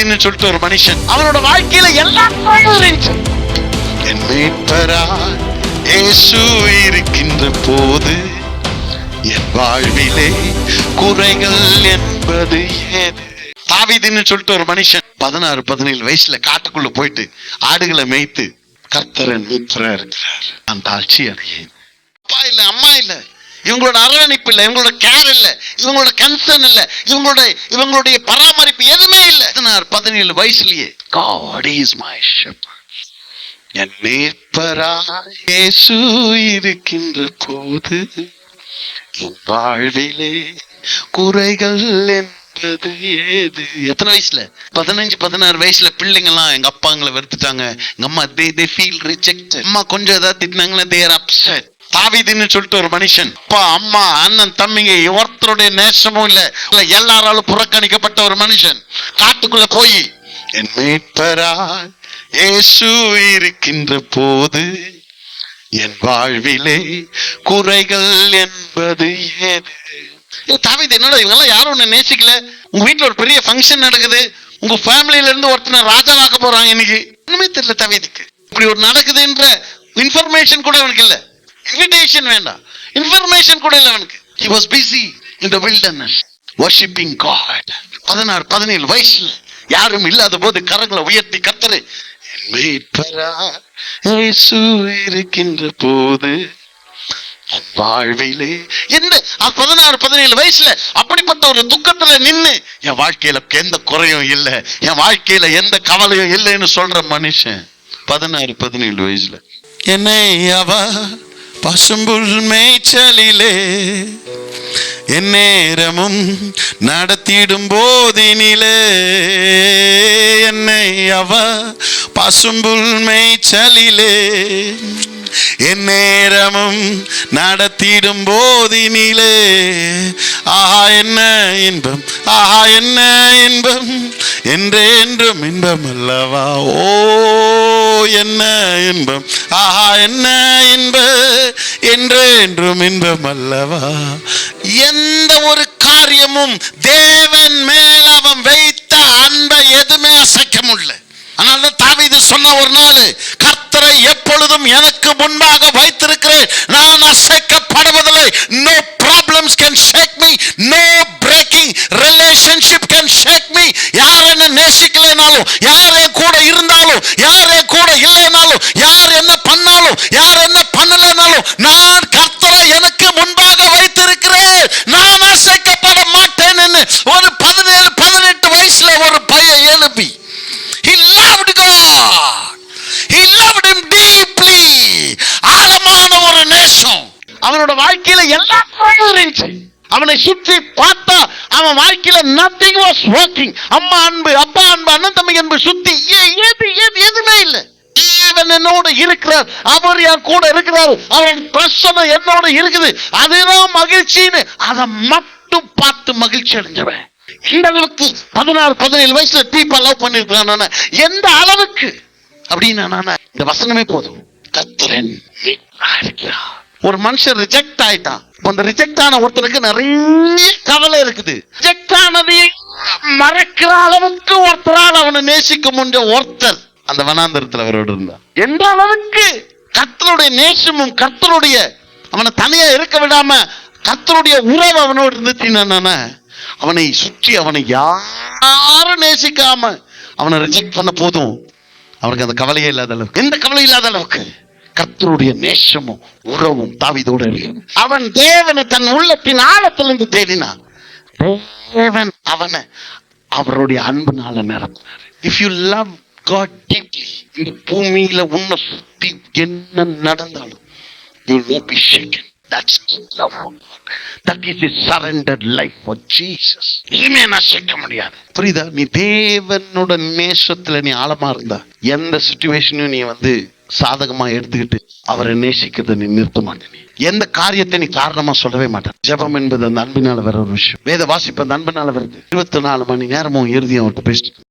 தாவீதுன்னு சொல்லிட்டு ஒரு மனுஷன், அவனோட வாழ்க்கையில எல்லாம் இருந்துச்சு. என் மீட்பராய் இயேசு இருக்கின்ற போது என் வாழ்விலே குறைகள் என்பது ஏது. தாவீதுன்னு சொல்லிட்டு ஒரு மனுஷன் 16-17 வயசுல காட்டுக்குள்ள போயிட்டு ஆடுகளை மேய்த்து கர்த்தரன் மீட்பரா இருக்கிறார், நான் தாழ்ச்சி அடையேன். அப்பா இல்ல, அம்மா இல்ல, இவங்களோட அரவணைப்பு இல்ல, இவங்களோட கேர் இல்ல, இவங்களோட கன்சர்ன் இல்ல, இவங்களுடைய பராமரிப்பு எதுவுமே இல்ல. 16-17 வயசுலயே God is my shepherd, என் மீட்பராய் இயேசு இருக்கின்ற போது என் வாழ்விலே குறைகள் என்பது ஏது. எத்தனை வயசுல? 15-16 வயசுல பிள்ளைங்க எல்லாம் எங்க அப்பாங்களை வெறுத்துட்டாங்க, எங்க அம்மா they feel rejected. அம்மா கொஞ்சம் ஏதாவது திட்டினாங்கன்னா they are upset. தாவீதுன்னு சொல்லிட்டு ஒரு மனுஷன், அப்பா அம்மா அண்ணன் தம்பிங்க ஒருத்தருடைய நேசமும் இல்ல, எல்லாராலும் புறக்கணிக்கப்பட்ட ஒரு மனுஷன் காட்டுக்குள்ள போய் என் மீட்பராய் இயேசு இருக்கின்ற போது என் வாழ்விலே குறைகள் என்பது ஏது. தாவீது என்னடா இவங்கெல்லாம் யாரும் உன்னை நேசிக்கல, உங்க வீட்டுல ஒரு பெரிய ஃபங்க்ஷன் நடக்குது, உங்க ஃபேமிலியில இருந்து ஒருத்தனை ராஜாவாக்க போறாங்க, இன்னைக்கு ஒண்ணுமே தெரியல தாவீதுக்கு. இப்படி ஒரு நடக்குதுன்ற இன்ஃபர்மேஷன் கூட அவனுக்கு இல்ல, இன்விடேஷன் வேண்டாம், இன்ஃபர்மேஷன் கூட இல்ல அவனுக்கு. He was busy in the wilderness worshiping God. 16-17 வயசுல யாரும் இல்லாத போது கரங்களை உயர்த்தி கர்த்தரே என் மீட்பராய் இயேசு இருக்கின்ற போது வாழ்விலே எந்த 16-17 வயசுல அப்படிப்பட்ட ஒரு துக்கத்துல நின்னு என் வாழ்க்கையில எந்த குறையும் இல்லை, என் வாழ்க்கையில எந்த கவலையும் இல்லைன்னு சொல்ற மனுஷன் 16-17 வயசுல என்னை அவ பசும்புல் மேய்ச்சலிலே என் நேரமும் நடத்திடும் போதினிலே, என்னை அவ பசும்புல் மேய்ச்சலிலே என் நேரமும் நடத்திடும் போதினிலே, ஆஹா என்ன இன்பம், ஆஹா என்ன இன்பம், என்றென்றும் இன்பம் அல்லவா, ஓ என்ன இன்பம், ஆஹா என்ன இன்பம், என்றென்றும் இன்பம் அல்லவா. எந்த ஒரு காரியமும் தேவன் மேல் அவன் வைத்த அன்பை எதுவுமே அசைக்க முடியல. அதனால தாவீது சொன்ன ஒரு நாள், கர்த்தரை எப்பொழுதும் எனக்கு முன்பாக வைத்திருக்கிறேன், நான் அசைக்கப்படுவதில்லை. No problems can shake me, no breaking relationship can shake me. யார் என்ன நேசிக்கலைனாலும், யார் என் கூட இருந்தாலும், யார் என் கூட இல்லைனாலும், யார் என்ன பண்ணாலும், யார் என்ன பண்ணலைனாலும், நான் கர்த்தரை எனக்கு முன்பாக வைத்திருக்கிறேன், நான் அசைக்கப்பட மாட்டேன் என்று ஒரு 17-18 வயசுல ஒரு பையன் எழுப்பி, he loved God, he loved him deeply. ஆழமான ஒரு நேசம் அவனோட வாழ்க்கையில எல்லாம் இருந்துச்சு. அவனை சுற்றி பார்த்தா அவன் வாழ்க்கையில nothing was working. அம்மா அன்பு, அப்பா அன்பு, அண்ணன் தம்பி அன்பு சுத்தி எதுவுமே இல்லை. தேவன் என்னோட இருக்கிறார், அவர் என் கூட இருக்கிறார், அவன் பிரசன்னம் என்னோட இருக்குது, அதுதான் மகிழ்ச்சின்னு அதை மட்டும் பார்த்து மகிழ்ச்சி அடைஞ்சவன். இந்த அளவுக்கு 16-17 வயசுல டீப்பா லவ் பண்ணிருக்கான். எந்த அளவுக்கு அப்படின்னு இந்த வசனமே போதும். கர்த்தரன் இருக்கிறார். ஒரு மனுஷன் ரிஜெக்ட் ஆயிட்டான், அந்த ரிஜெக்ட் ஆன ஒருத்தருக்கு நிறைய கவலை இருக்குது. ரிஜெக்ட் ஆனதை மறக்கிற அளவுக்கு ஒருத்தரால் அவனை நேசிக்க முடிஞ்ச ஒருத்தர் அந்த வனாந்தரத்தில் அவரோடு இருந்தார். எந்த அளவுக்கு கர்த்தருடைய நேசமும் கர்த்தருடைய அவனை தனியா இருக்க விடாம கர்த்தருடைய உறவு அவனோடு இருந்துச்சுன்னா, அவனை சுற்றி அவனை யாரும் நேசிக்காம அவனை ரிஜெக்ட் பண்ண போதும் அவனுக்கு அந்த கவலையே இல்லாத அளவுக்கு, எந்த கவலை இல்லாத அளவுக்கு கர்த்தருடைய நேசமும் உறவும் தாவீதோடு இருக்கு. அவன் தேவனை தன் உள்ளத்தின் ஆழத்திலிருந்து தேடினான். தேவன் அவனை அவருடைய அன்புனால நிரப்பினார். If you love God deeply, இந்த பூமியில உன்னை சுத்தி என்ன நடந்தாலும் you will not be shaken. That's love for God. That is a surrendered life for Jesus. இனிமே நான் சேர்க்க முடியாது. புரியுதா? நீ தேவனோட நேசத்துல நீ ஆழமா இருந்தா எந்த சிச்சுவேஷனையும் நீ சாதகமா எடுத்துக்கிட்டு அவரை நேசிக்கிறத நீ நிறுத்த மாட்டேன். எந்த காரியத்தை நீ காரணமா சொல்லவே மாட்டேன். ஜெபம் என்பது அந்த அன்பினால வர ஒரு விஷயம். வேத வாசிப்பு அந்த அன்பினால வருது. 24 மணி நேரமும் இறுதியும் அவர்கிட்ட பேசிட்டு